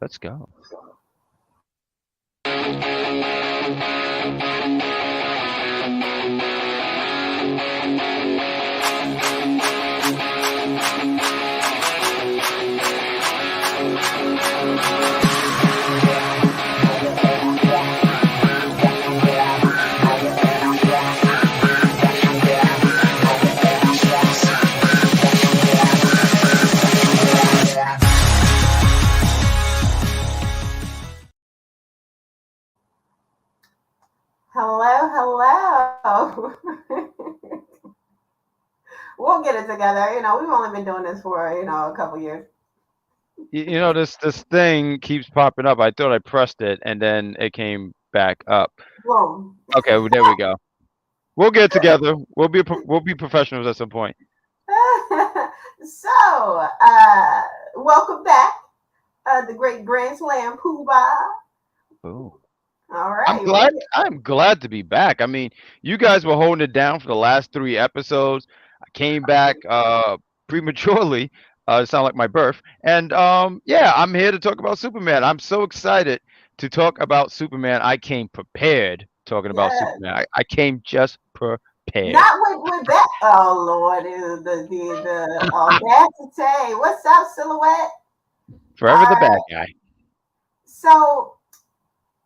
Let's go. Hello, hello. We'll get it together. We've only been doing this for, a couple years. This thing keeps popping up. I thought I pressed it and then it came back up. Boom. Okay, well, there we go. We'll get it together. We'll be professionals at some point. So, welcome back, the great Grand Slam Poobah. Ooh. All I'm right. glad. I'm glad to be back. I mean, you guys were holding it down for the last three episodes. I came back prematurely. It sounded like my birth. And yeah, I'm here to talk about Superman. I'm so excited to talk about Superman. I came prepared talking about Yes. Superman. I came just prepared. Not with that. Oh, Lord. The audacity. What's up, Silhouette? Forever All the bad right. guy. So,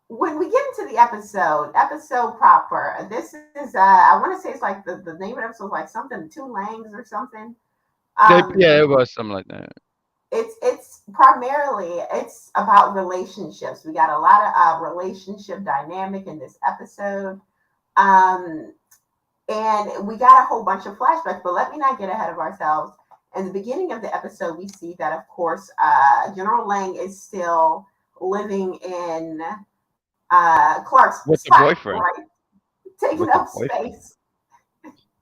when we get into the episode proper, this is I want to say it's like the name of the episode is like something two langs or something. Yeah, Um, it was something like that. it's primarily it's about relationships. We got a lot of relationship dynamic in this episode, um, and we got a whole bunch of flashbacks. But let me not get ahead of ourselves. In the beginning of the episode, we see that of course General Lang is still living in Clark's With the spot, boyfriend. right? Taking With the up boyfriend. space.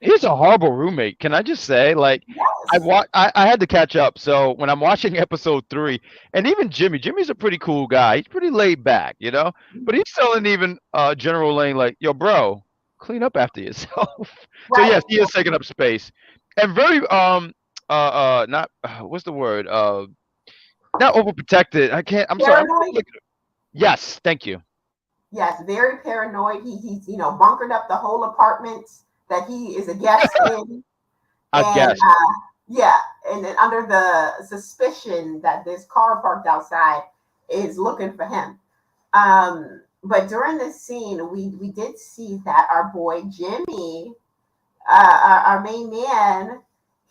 He's a horrible roommate. Can I just say, like, Yes. I had to catch up. So when I'm watching episode three, and even Jimmy's a pretty cool guy. He's pretty laid back, but he's telling even General Lane like, "Yo, bro, clean up after yourself." So yes, Right. he is taking up space, and very not what's the word not overprotected. I can't. I'm sorry. Paranoid. Yes, thank you. Yes, very paranoid. He's bunkered up the whole apartment that he is a guest in, I and guess. yeah, and then under the suspicion that this car parked outside is looking for him. But during this scene, we did see that our boy Jimmy, our main man,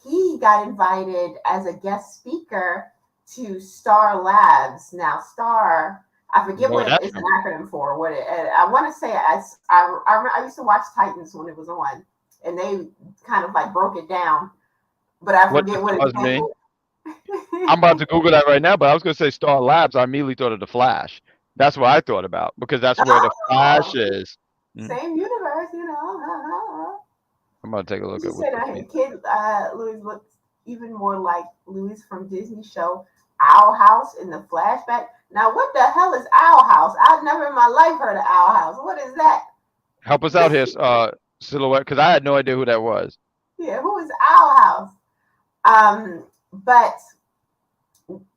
he got invited as a guest speaker to Star Labs. Now, Star, I forget Where what that's it's an from? acronym for. What I want to say, I used to watch Titans when it was on, and they kind of like broke it down, but I What forget does what it stars stands mean? for. I'm about to Google that right now, but I was going to say Star Labs. I immediately thought of the Flash. That's what I thought about because that's where the Flash Oh, is. Mhm. same universe. I'm about to take a look She at what said this means. kid Louis looks even more like Louis from Disney show Owl House in the flashback. Now, what the hell is Owl House? I've never in my life heard of Owl House. What is that? Help us out here, Silhouette, because I had no idea who that was. Yeah, who is Owl House? But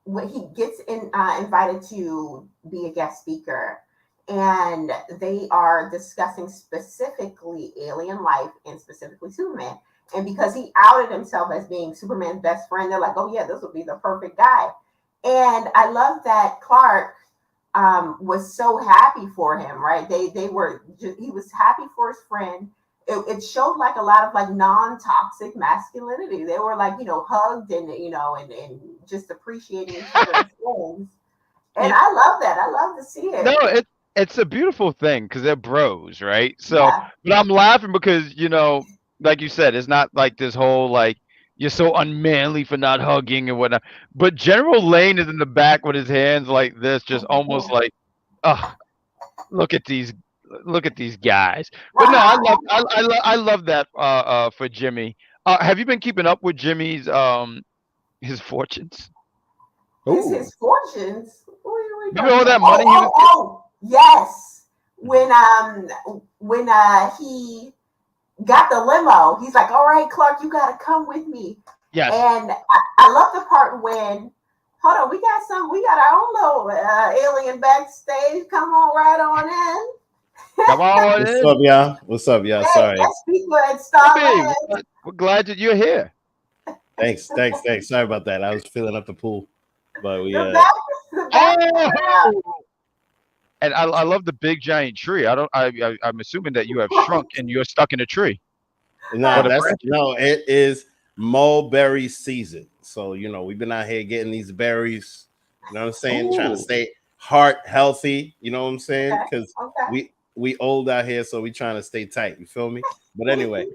when he gets invited to be a guest speaker, and they are discussing specifically alien life and specifically Superman. And because he outed himself as being Superman's best friend, they're like, "Oh yeah, this would be the perfect guy." And I love that Clark was so happy for him, right? They were he was happy for his friend. It showed like a lot of like non-toxic masculinity. They were like, hugged and and just appreciating each other's things. And You, I love that. I love to see no, it. it's a beautiful thing because they're bros, right? So, Yeah. but I'm laughing because like you said, it's not like this whole like you're so unmanly for not hugging and whatnot. But General Lane is in the back with his hands like this, just almost like, oh, look at these guys. But no, I love that for Jimmy. Have you been keeping up with Jimmy's his fortunes? his Ooh. fortunes. What are we You know talking all about? that money he was getting? Oh, yes. When he got the limo, he's like, "All right, Clark, you gotta come with me." Yes. And I love the part when hold on, we got our own little alien backstage. Come on, right on in. Come on What's in. up, y'all? What's up, y'all? Hey, Sorry. guest speaker at Starland. We're glad that you're here. Thanks. Sorry about that. I was filling up the pool, but we The back Oh! And I love the big giant tree. I'm assuming that you have shrunk and you're stuck in a tree. no, the that's branches. no. It is mulberry season, so we've been out here getting these berries. You know what I'm saying? Trying to Ooh. stay heart healthy. You know what I'm saying? Okay, Because okay. we old out here, so we trying to stay tight. You feel me? But anyway,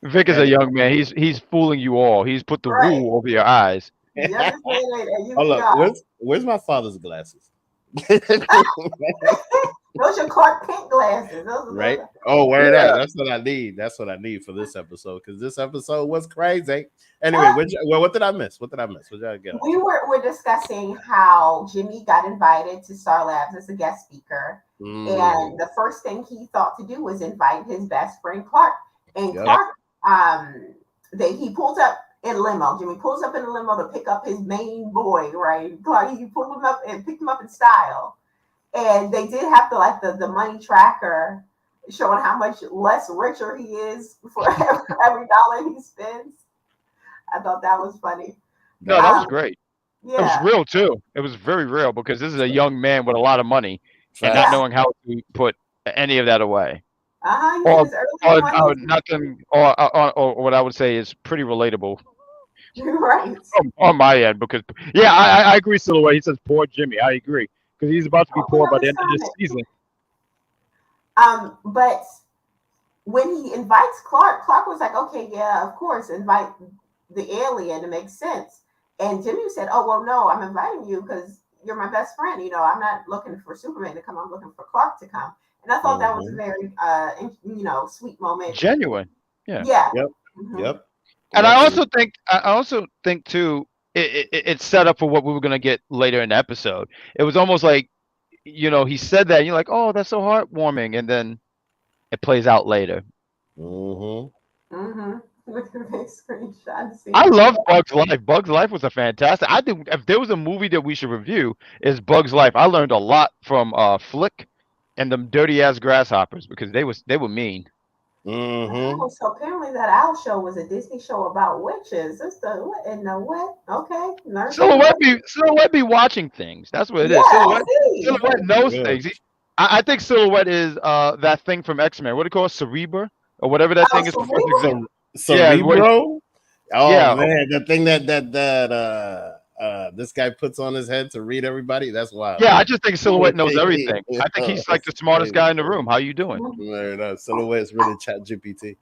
Vic is a young man. He's fooling you all. He's put the Right. wool over your eyes. You understand it, hold up. UPR. Where's my father's glasses? Those are Clark Kent glasses. Right? Oh, word Yeah. up. That's what I need. That's what I need for this episode, because this episode was crazy. Anyway, what did I miss? What did y'all get? We're discussing how Jimmy got invited to Star Labs as a guest speaker. And the first thing he thought to do was invite his best friend Clark. And Yep. Clark, he pulls up in a limo. Jimmy pulls up in a limo to pick up his main boy, right? Clark, he pulled him up and picked him up in style. And they did have the money tracker showing how much less richer he is for every dollar he spends. I thought that was funny. No, that was great. Yeah. It was real too. It was very real because this is a young man with a lot of money and not knowing how to put any of that away. Or nothing, or what I would say is pretty relatable. Right. On my end, because I agree, Silhouette. He says poor Jimmy. I agree. Because he's about to be poor by the end of this season. But when he invites Clark was like, okay, yeah, of course, invite the alien. It makes sense. And Jimmy said, oh, well, no, I'm inviting you because you're my best friend. I'm not looking for Superman to come. I'm looking for Clark to come. And I thought that was a very, sweet moment. Genuine. Yeah. Yeah. Yep. Mm-hmm. Yep. And I also think too, it's set up for what we were gonna get later in the episode. It was almost like, he said that, and you're like, oh, that's so heartwarming, and then it plays out later. I love Bugs Life. Bugs Life was a fantastic. I think if there was a movie that we should review, is Bugs Life. I learned a lot from Flick and them dirty ass grasshoppers because they were mean. So apparently that Owl show was a Disney show about witches. That's what? Okay. Silhouette be watching things. That's what it is. Silhouette knows things. I think Silhouette is that thing from X-Men. What do you call it? Cerebra? Or whatever that thing is. Cerebro? Oh man, the thing that this guy puts on his head to read everybody. That's wild. Yeah, I just think Silhouette knows everything. I think he's like the smartest guy in the room. How you doing? No, Silhouette's really Chat GPT.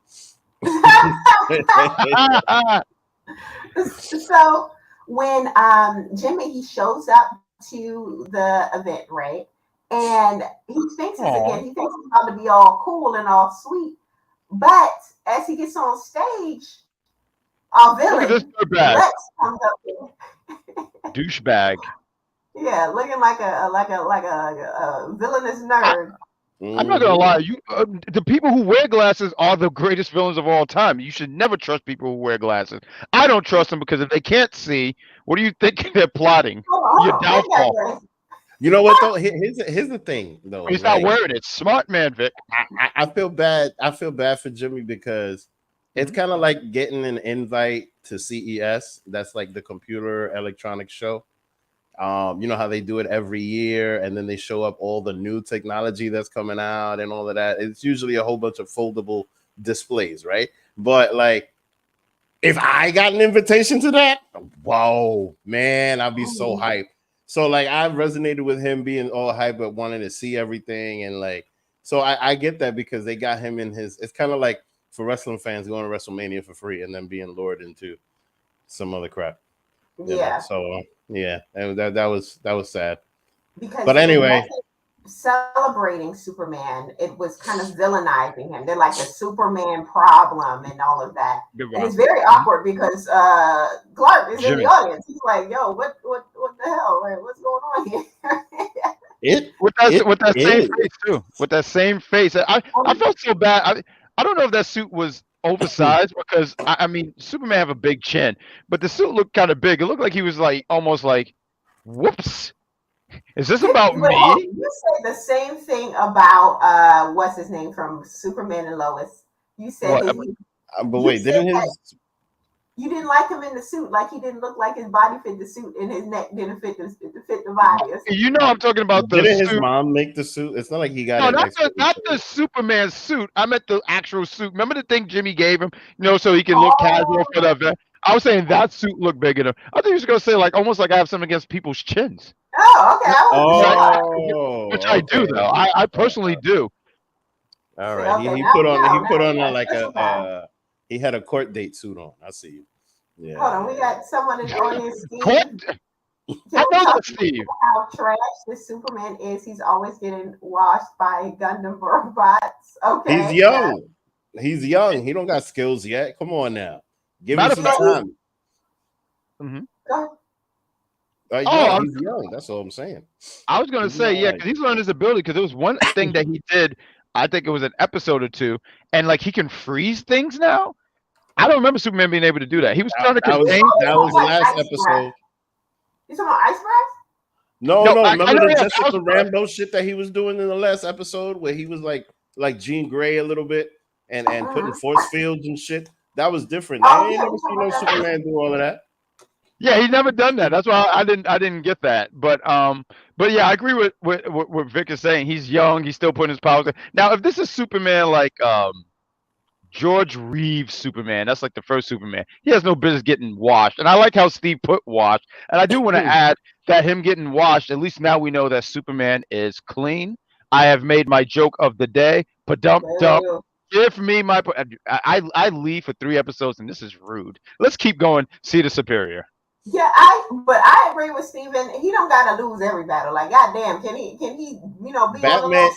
So when Jimmy he shows up to the event, right? And he thinks he thinks it's about to be all cool and all sweet. But as he gets on stage, our villain Lex comes up there. Douchebag. Yeah, looking like a villainous nerd. I'm not gonna lie. The people who wear glasses are the greatest villains of all time. You should never trust people who wear glasses. I don't trust them because if they can't see, what do you think they're plotting? Your downfall. You know what though? Here's the thing though. He's not wearing it. Smart man, Vic. I feel bad. I feel bad for Jimmy because it's kind of like getting an invite to CES. That's like the computer electronics show. You know how they do it every year, and then they show up all the new technology that's coming out and all of that. It's usually a whole bunch of foldable displays, right? But like, if I got an invitation to that, whoa, man, I'd be so hyped. So like, I resonated with him being all hyped but wanting to see everything, and like, so I get that because they got him in his. It's kind of like for wrestling fans going to WrestleMania for free and then being lured into some other crap. Yeah. So yeah, and that was sad. Because but anyway, celebrating Superman, it was kind of villainizing him. They're like the Superman problem and all of that. And it's very awkward because Clark is in the audience. He's like, "Yo, what the hell? Like, what's going on here?" With that same face too. With that same face, I felt so bad. I don't know if that suit was oversized because I mean Superman have a big chin, but the suit looked kind of big. It looked like he was like almost like Whoops. Is this Did, about wait, hold on. me? You said the same thing about what's his name from Superman and Lois. You said What? that he, But you wait, said didn't that his you didn't like him in the suit, like he didn't look like his body fit the suit, and his neck didn't fit the body. Or You know I'm talking about the didn't his suit. mom make the suit? It's not like he got No, it not expertly. the Superman suit. I meant the actual suit. Remember the thing Jimmy gave him, so he can look casual for the Oh, event. I was saying that suit looked big enough. I think you was gonna say like almost like I have something against people's chins, oh, okay. I wasn't which I, sure. which Oh, I do okay. though. I personally do. All See, right. okay, He now put we on know. Now we a, got like special power. he had a court date suit on. I see you. Hold on, Yeah. we got someone in the audience, Court, Steve. I Can we know talk that, Steve. about how trash this Superman is? He's always getting washed by Gundam robots. He's Okay, yeah. young. He's young. He don't got skills yet. Come on now. Give him Matter of some fact, time. mhm. Go Yeah, Oh, he's young. That's all I'm saying. I was gonna He'll be say all yeah, right. because he's learned his ability. Because there was one thing that he did. I think it was an episode or two, and like he can freeze things now. I don't remember Superman being able to do that. He was trying to That was contain. Oh, that was the like last ice breath. episode. You talking about ice breath? No, No, no. I Remember know the he has Jessica house. Rambo shit that he was doing in the last episode where he was like Jean Grey a little bit and putting Mhm. force fields and shit. That was different. I Oh ain't yeah, never we talking seen no about that. Superman do all of that. Yeah, he never done that. That's why I didn't get that. But yeah, I agree with what Vic is saying. He's young. He's still putting his powers in. Now, if this is Superman like George Reeves Superman, that's like the first Superman. He has no business getting washed. And I like how Steve put washed. And I do want to add that him getting washed. At least now we know that Superman is clean. I have made my joke of the day. Padump dump. Boo. Give me my. I leave for 3 episodes, and this is rude. Let's keep going. See the superior. Yeah, but I agree with Steven. He don't gotta lose every battle. Like, goddamn, can he, be on a Batman. little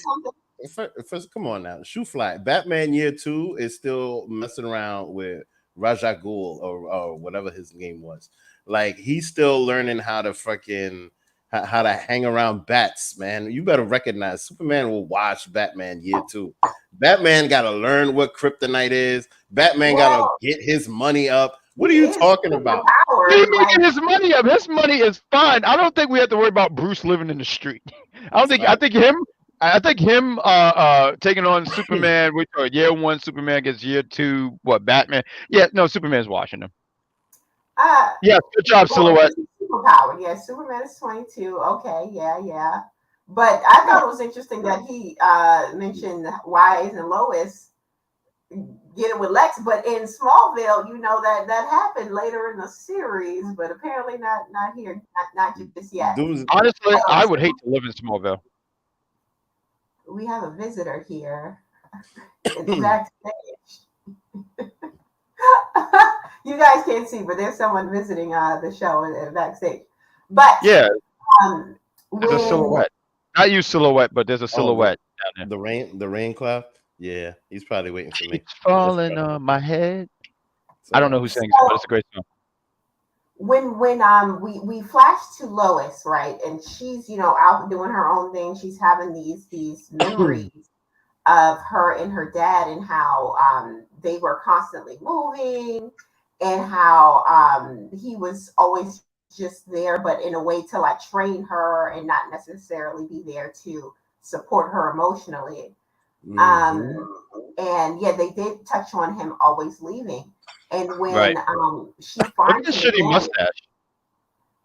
something? First, come on now, shoe fly. Batman Year 2 is still messing around with Raja Ghul or whatever his name was. Like he's still learning how to fucking how to hang around bats, man. You better recognize Superman will watch Batman Year 2. Batman got to learn what kryptonite is. Batman got to Well, get his money up. What are he you is talking super about? He's powered. making Like, his money up. His money is fine. I don't think we have to worry about Bruce living in the street. I don't think. I Fact. think him. I think him. Taking on Superman. Which year one Superman gets year two. What Batman? Yeah, no, Superman's watching him. uh, Yeah, good job, well, Silhouette. he's super powered. Yeah, Superman is 22. Okay, yeah, yeah. But I thought it was interesting that he mentioned Wise and Lois getting with Lex, but in Smallville, that happened later in the series, but apparently not here, not just yet. Dudes, Honestly, I would So hate to live in Smallville. we have a visitor here. It's backstage. You guys can't see, but there's someone visiting the show backstage. But Yeah, um, there's a when silhouette. Not you silhouette, but there's a silhouette down there. the rain cloud. Yeah, he's probably waiting for me. It's falling on my head. It's I don't know all who right. sings it, but it's a great song. when we flash to Lois, right, and she's out doing her own thing. She's having these memories of her and her dad and how they were constantly moving and how he was always just there, but in a way to like train her and not necessarily be there to support her emotionally. Mhm. And yeah, they did touch on him always leaving. And Right. when she Look at finds this him shitty again, mustache.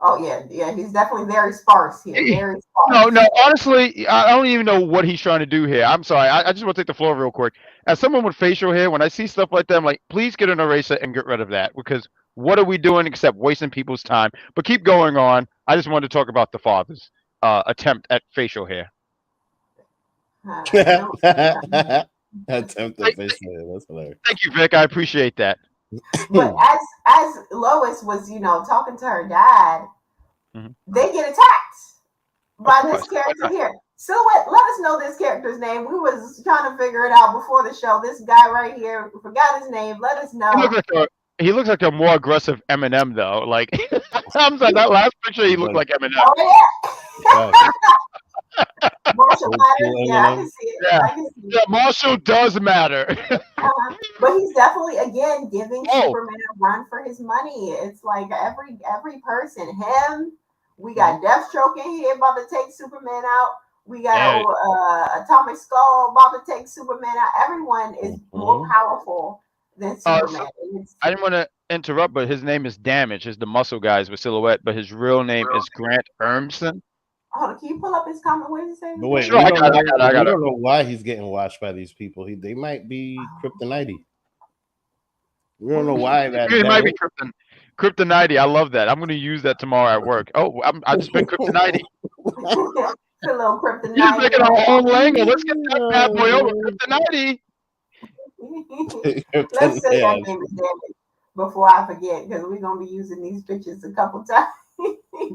oh yeah, he's definitely very sparse here, very No, sparse. no. Honestly, I don't even know what he's trying to do here. I'm sorry. I just want to take the floor real quick. As someone with facial hair, when I see stuff like that, I'm like, please get an eraser and get rid of that because what are we doing except wasting people's time? But keep going on. I just wanted to talk about the father's attempt at facial hair. I don't. Attempt to face it. That's hilarious. Thank you, Vic. I appreciate that. But as Lois was, talking to her dad, Mhm. they get attacked by Of this course. Why character not? here. Silhouette, let us know this character's name. We was trying to figure it out before the show. This guy right here, we forgot his name. Let us He know. looks like a more aggressive Eminem though. Like I'm sorry, that last picture, he looked like Eminem. Oh yeah, Right. Marshall Old Mathers. school Yeah, I Eminem. can see it. Yeah. I can see Yeah, it. Marshall does matter. But he's definitely again giving Oh. Superman a run for his money. It's like every person, him, We got Deathstroke in here about to take Superman out. We got Atomic Skull about to take Superman out. Everyone is more powerful than Superman. I didn't want to interrupt, but his name is Damage. Is the muscle guys with Silhouette, but his real name is Grant Ermson. Hold on, can you pull up his comment? What is he saying? But wait, Sure, we don't know why he's getting watched by these people. They might be Kryptonite. We don't know why that. It might be Kryptonite. I love that. I'm going to use that tomorrow at work. Oh, I just been Kryptonite. A little Kryptonite. He's making our own lingo. Let's get that bad boy over Kryptonite. Let's say that name is Damage before I forget, because we're going to be using these pictures a couple times.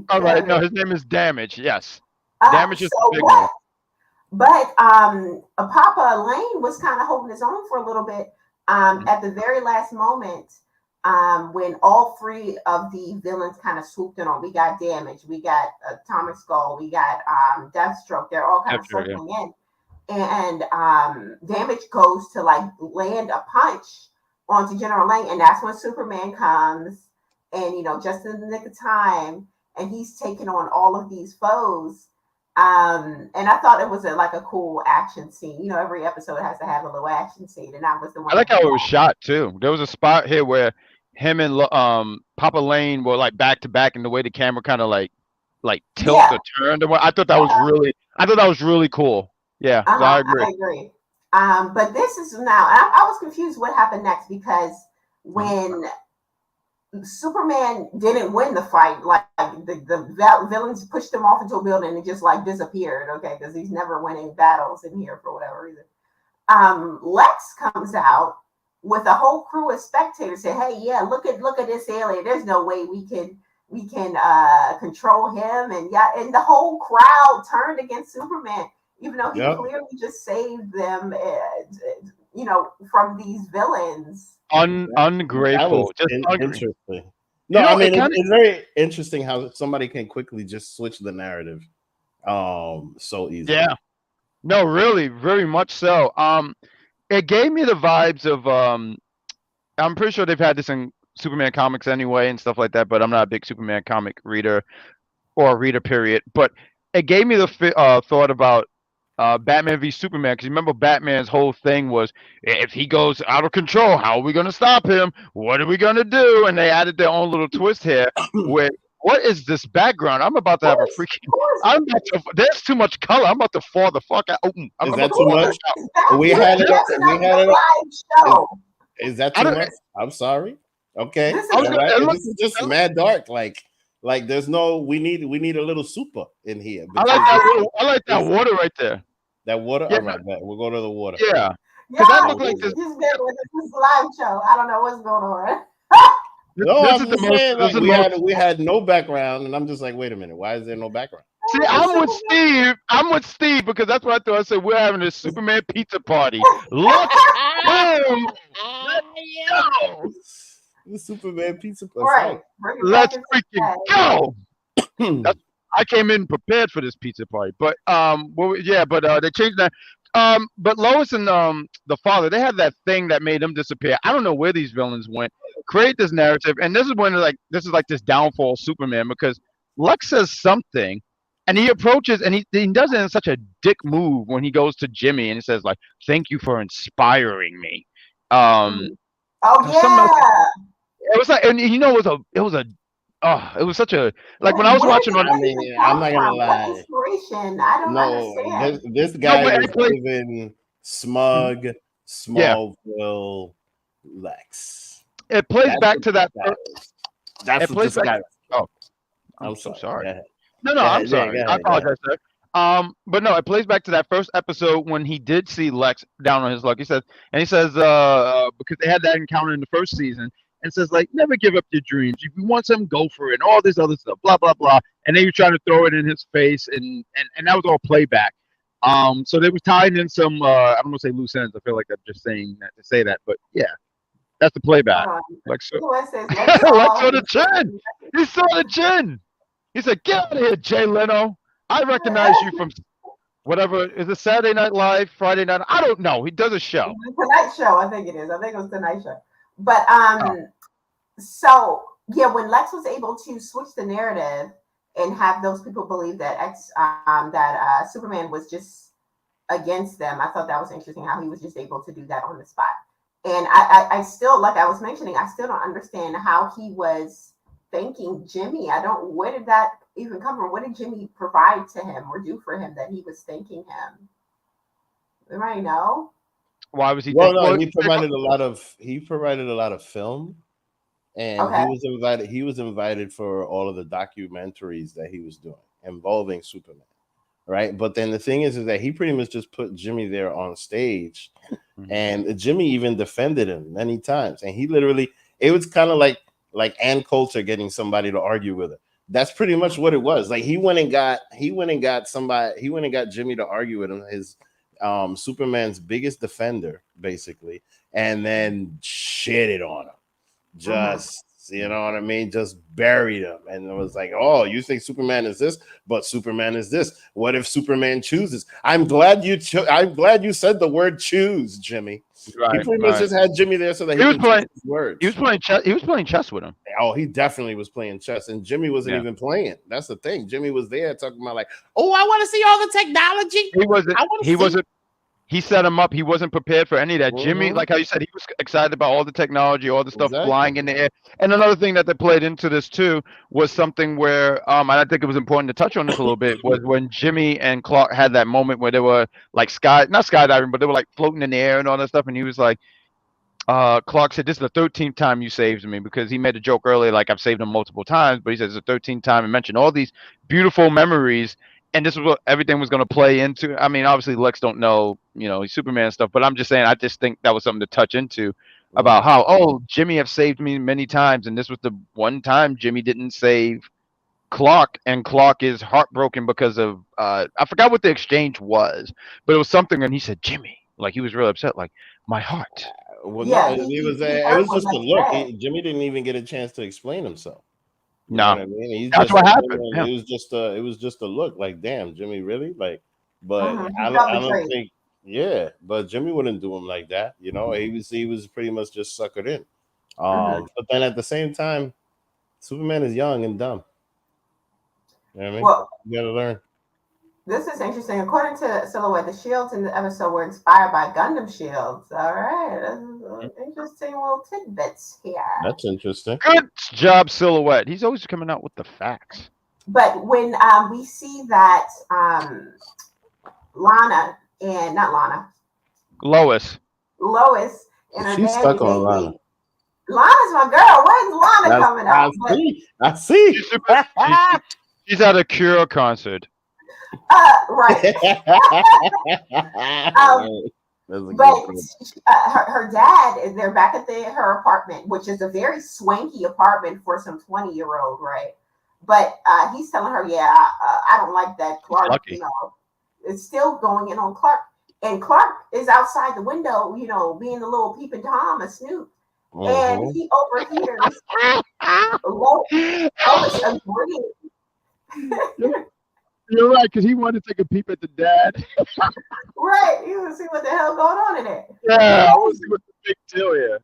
All right, no, his name is Damage. Yes, Damage is the big one. But Papa Lane was kind of holding his own for a little bit. At the very last moment, when all three of the villains kind of swooped in on, we got Damage, we got Atomic Skull, we got Deathstroke. They're all kind of circling in, and Damage goes to like land a punch onto General Lane, and that's when Superman comes, and just in the nick of time, and he's taking on all of these foes. And I thought it was like a cool action scene. Every episode has to have a little action scene, and that was the one. I like how it was shot too. There was a spot here where him and Papa Lane were like back to back, and the way the camera kind of like tilted or turned. I thought that was really cool. Yeah, so I agree. I agree. But this is now. I was confused what happened next, because when Superman didn't win the fight, like the villains pushed him off into a building and just like disappeared. Okay, because he's never winning battles in here for whatever reason. Lex comes out with a whole crew of spectators, say, "Hey, yeah, look at this alien. There's no way we can control him." And the whole crowd turned against Superman, even though he clearly just saved them, from these villains. Ungrateful. Just interesting. No, I mean it's very interesting how somebody can quickly just switch the narrative, so easily. Yeah. No, really, very much so. It gave me the vibes of I'm pretty sure they've had this in Superman comics anyway and stuff like that, but I'm not a big Superman comic reader or reader period. But it gave me the thought about Batman v Superman, because remember Batman's whole thing was, if he goes out of control, how are we going to stop him? What are we going to do? And they added their own little twist here with, what is this background? I'm about to have a freaking. There's too much color. I'm about to fall the fuck out. Is that too much? We had it. Is that too much? I'm sorry. Okay. This is just mad dark. Like there's no. We need a little super in here. I like that water right there. That water. Yeah. All right, we'll go to the water. Yeah. Because that looked like this live show. I don't know what's going on. No, I'm just saying, we had no background, and I'm just like, wait a minute, why is there no background? See, I'm with Steve because that's what I thought. I said we're having a Superman pizza party. Look, boom, go. The Superman pizza party. Right. Let's freaking go. I came in prepared for this pizza party, but they changed that. But Lois and the father, they had that thing that made them disappear. I don't know where these villains went. Create this narrative, and this is when this is like this downfall of Superman, because Lex says something, and he approaches, and he does it in such a dick move when he goes to Jimmy, and he says like, "Thank you for inspiring me." It was like, and it was such a, like when I was watching on. I'm not gonna lie. Inspiration. I don't understand. This guy is living smug, Smallville Lex. It plays back to that. That's what this guy. Oh, I'm so sorry. No, I'm sorry. I apologize, sir. But no, it plays back to that first episode when he did see Lex down on his luck. He says, because they had that encounter in the first season, and says like, never give up your dreams. If you want something, go for it. And all this other stuff, blah blah blah. And then you're trying to throw it in his face, and that was all playback. So they were tying in some. I don't want to say loose ends. I feel like I'm just saying that to say that, but yeah. That's the playback. Lex saw the chin. He saw the chin. He said, "Get out of here, Jay Leno. I recognize you from whatever. Is it Saturday Night Live, Friday night? I don't know. He does a show. Tonight Show, I think it is. I think it was Tonight Show. But so yeah, when Lex was able to switch the narrative and have those people believe that Superman was just against them. I thought that was interesting how he was just able to do that on the spot. And I still, like I was mentioning, I still don't understand how he was thanking Jimmy. Where did that even come from? What did Jimmy provide to him or do for him that he was thanking him? Anybody know? Why was he? Well, no, he provided a lot of film, and Okay. He was invited for all of the documentaries that he was doing involving Superman, right? But then the thing is that he pretty much just put Jimmy there on stage, and Jimmy even defended him many times, and he literally, it was kind of like Ann Coulter getting somebody to argue with her. That's pretty much what it was. Like he went and got Jimmy to argue with him, his Superman's biggest defender, basically, and then shitted on him. Just you know what I mean? Just buried him, and it was like, oh, you think Superman is this, but Superman is this. What if Superman chooses? I'm glad you said the word choose, Jimmy. Right, he pretty much just had Jimmy there so that he was playing words. He was playing chess. He was playing chess with him. Oh, he definitely was playing chess, and Jimmy wasn't even playing. That's the thing. Jimmy was there talking about like, oh, I want to see all the technology. He wasn't. He set him up. He wasn't prepared for any of that. Jimmy, like how you said, he was excited about all the technology, all the stuff flying in the air. And another thing that they played into this too was something where, and I think it was important to touch on this a little bit, was when Jimmy and Clark had that moment where they were like not skydiving, but they were like floating in the air and all that stuff. And he was like, Clark said, this is the 13th time you saved me, because he made a joke earlier, like I've saved him multiple times, but he says the 13th time and mentioned all these beautiful memories. And this was what everything was going to play into. I mean, obviously Lex don't know, he's Superman and stuff, but I'm just saying, I just think that was something to touch into about how, oh, Jimmy have saved me many times. And this was the one time Jimmy didn't save Clark, and Clark is heartbroken because of, I forgot what the exchange was, but it was something. And he said, Jimmy, like he was really upset, like my heart. Well, yeah, no, it was just a look. Jimmy didn't even get a chance to explain himself. You know what I mean? That's what happened. Yeah. It was just a look like, damn, Jimmy, really? Like, but I don't think, but Jimmy wouldn't do him like that. He was pretty much just suckered in. But then at the same time, Superman is young and dumb. You know what I mean? Well, you gotta learn. This is interesting. According to Silhouette, the shields in the episode were inspired by Gundam shields. All right. Interesting little tidbits here. That's interesting. Good job, Silhouette. He's always coming out with the facts. But when we see that Lois and her she's stuck on Lana. Lana's my girl. Where's Lana coming out? I see. She's at a Cure concert. Right. But her dad, they're back at her apartment, which is a very swanky apartment for some 20-year-old, right? But he's telling her, I don't like that Clark, it's still going in on Clark. And Clark is outside the window, being a little peeping Tom, a snoot. And he overhears Lois agreeing. You're right, because he wanted to take a peep at the dad. Right, you want to see what the hell going on in it. Yeah, I want to see what's the big deal here.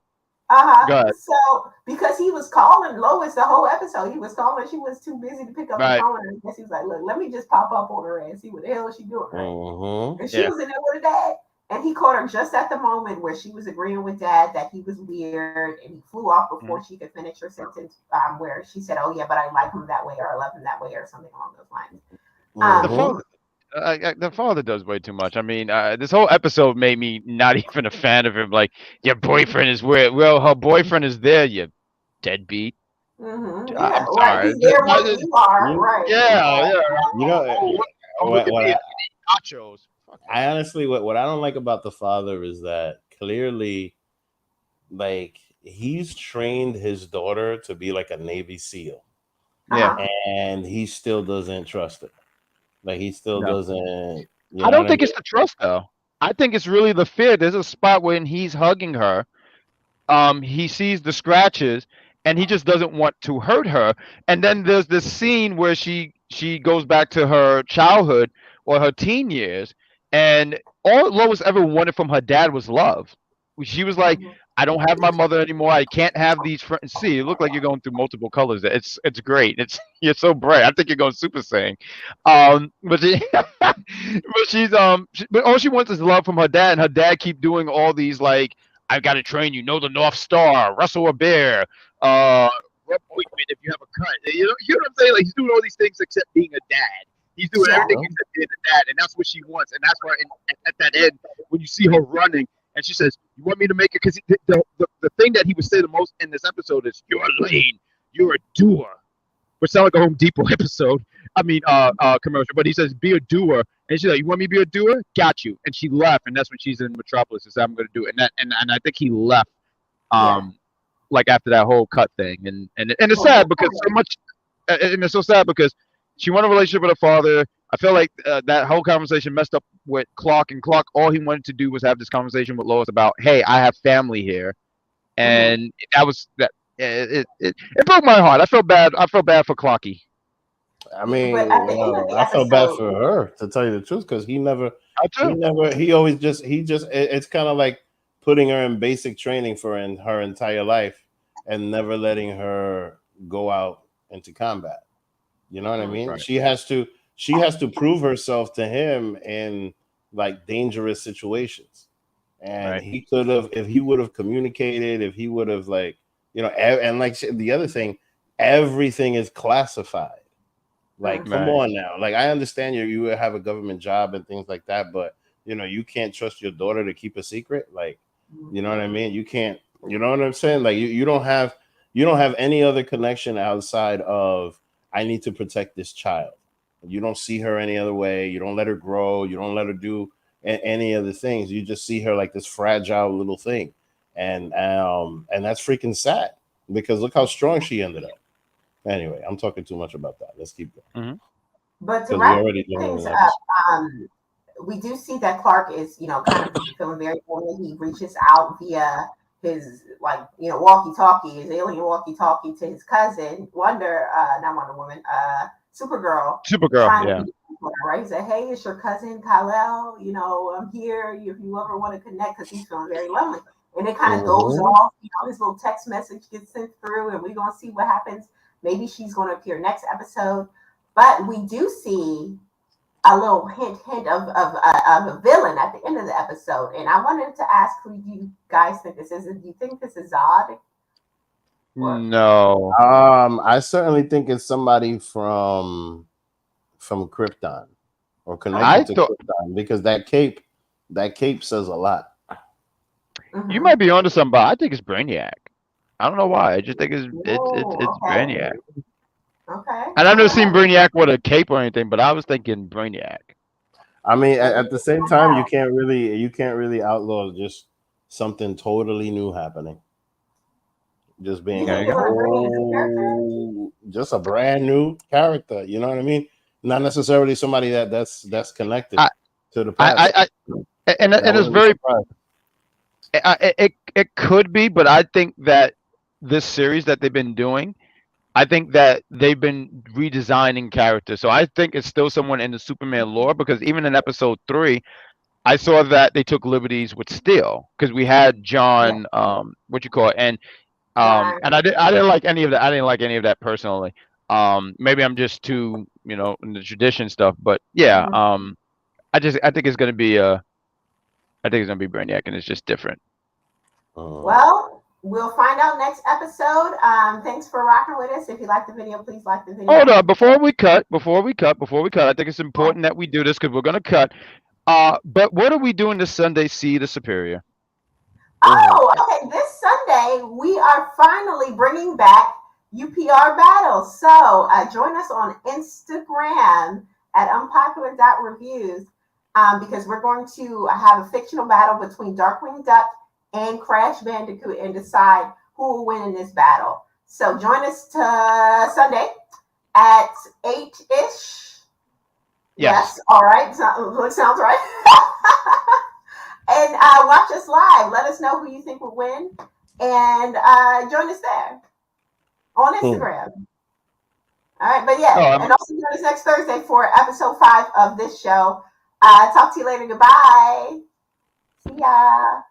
So, because he was calling Lois the whole episode, he was calling her. She was too busy to pick up the phone. And he was like, look, let me just pop up on her and see what the hell is she doing. Right? And she was in there with her dad. And he caught her just at the moment where she was agreeing with dad that he was weird. And he flew off before she could finish her sentence, where she said, oh, yeah, but I like him that way, or I love him that way, or something along those lines. The father does way too much. I mean, this whole episode made me not even a fan of him. Like, your boyfriend is where? Well, her boyfriend is there, you deadbeat. I'm sorry. He's there where you are, right? Nachos. I honestly, what I don't like about the father is that clearly, like, he's trained his daughter to be like a Navy SEAL. And he still doesn't trust her. Like, he still doesn't. I don't think it's the trust, though. I think it's really the fear. There's a spot when he's hugging her. He sees the scratches, and he just doesn't want to hurt her. And then there's this scene where she goes back to her childhood or her teen years, and all Lois ever wanted from her dad was love. She was like, I don't have my mother anymore. I can't have these friends. See, you look like you're going through multiple colors. It's great. It's you're so bright. I think you're going Super Saiyan. But but she's but all she wants is love from her dad, and her dad keep doing all these like, I've got to train you. Know the North Star, wrestle a bear, rub ointment if you have a cut. You know what I'm saying? Like he's doing all these things except being a dad. He's doing everything except being a dad, and that's what she wants. And that's why at that end, when you see her running. And she says, "You want me to make it?" Because the thing that he would say the most in this episode is, "You're a lane, you're a doer," which sounds like a Home Depot episode. I mean, commercial. But he says, "Be a doer," and she's like, "You want me to be a doer? Got you." And she left, and that's when she's in Metropolis. And said, "I'm going to do it." And I think he left, like after that whole cut thing, and it's sad because so much, and it's so sad because she wanted a relationship with her father. I feel like that whole conversation messed up with Clark, and Clark, all he wanted to do was have this conversation with Lois about, hey, I have family here, and that was that. It broke my heart. I felt bad. I felt bad for Clarky. I mean, I felt bad for her, to tell you the truth, because he always just it's kind of like putting her in basic training for her entire life and never letting her go out into combat. You know what I mean? Right. She has to prove herself to him in like dangerous situations. And he could have, if he would have communicated, if he would have like, and like the other thing, everything is classified. Like, come on now. Like, I understand you have a government job and things like that, but you can't trust your daughter to keep a secret. Like, you know what I mean? You can't, you know what I'm saying? Like you don't have any other connection outside of, I need to protect this child. You don't see her any other way. You don't let her grow. You don't let her do any other things. You just see her like this fragile little thing. And that's freaking sad because look how strong she ended up. Anyway, I'm talking too much about that. Let's keep going. Mm-hmm. But to wrap things up, we do see that Clark is, kind of feeling very lonely. He reaches out via his walkie-talkie, his alien walkie-talkie to his cousin, not Wonder Woman, Supergirl. Yeah. Right? He said, "Hey, it's your cousin Kal-El. I'm here. If you ever want to connect," because he's feeling very lonely. And it kind of goes off. His little text message gets sent through, and we're gonna see what happens. Maybe she's going to appear next episode, but we do see a little hint of a villain at the end of the episode. And I wanted to ask who you guys think this is. Do you think this is Zod? No. I certainly think it's somebody from Krypton or connected to Krypton, because that cape says a lot. Mm-hmm. You might be onto something, but I think it's Brainiac. I don't know why. I just think it's Brainiac. Okay. And I've never seen Brainiac with a cape or anything, but I was thinking Brainiac. I mean, at the same time, you can't really outlaw just something totally new happening. Just being just a brand new character. You know what I mean? Not necessarily somebody that's connected to the past. And it's very. It could be, but I think that this series that they've been doing, I think that they've been redesigning characters. So I think it's still someone in the Superman lore, because even in episode 3, I saw that they took liberties with Steel, because we had John, and I didn't like any of that. I didn't like any of that personally. Maybe I'm just too, in the tradition stuff, but yeah, I think it's gonna be Brainiac, and it's just different. Well, we'll find out next episode. Thanks for rocking with us. If you like the video, please like the video. Hold on, before we cut, I think it's important that we do this because we're gonna cut. But what are we doing this Sunday? See the Superior. Oh, okay. This Sunday we are finally bringing back UPR battles. So join us on Instagram at unpopular.reviews, because we're going to have a fictional battle between Darkwing Duck and Crash Bandicoot and decide who will win in this battle. So join us Sunday at 8-ish. Yes. All right. Sounds right. And watch us live. Let us know who you think will win. And join us there on Instagram. All right. But yeah. And also join us next Thursday for episode 5 of this show. Talk to you later. Goodbye. See ya.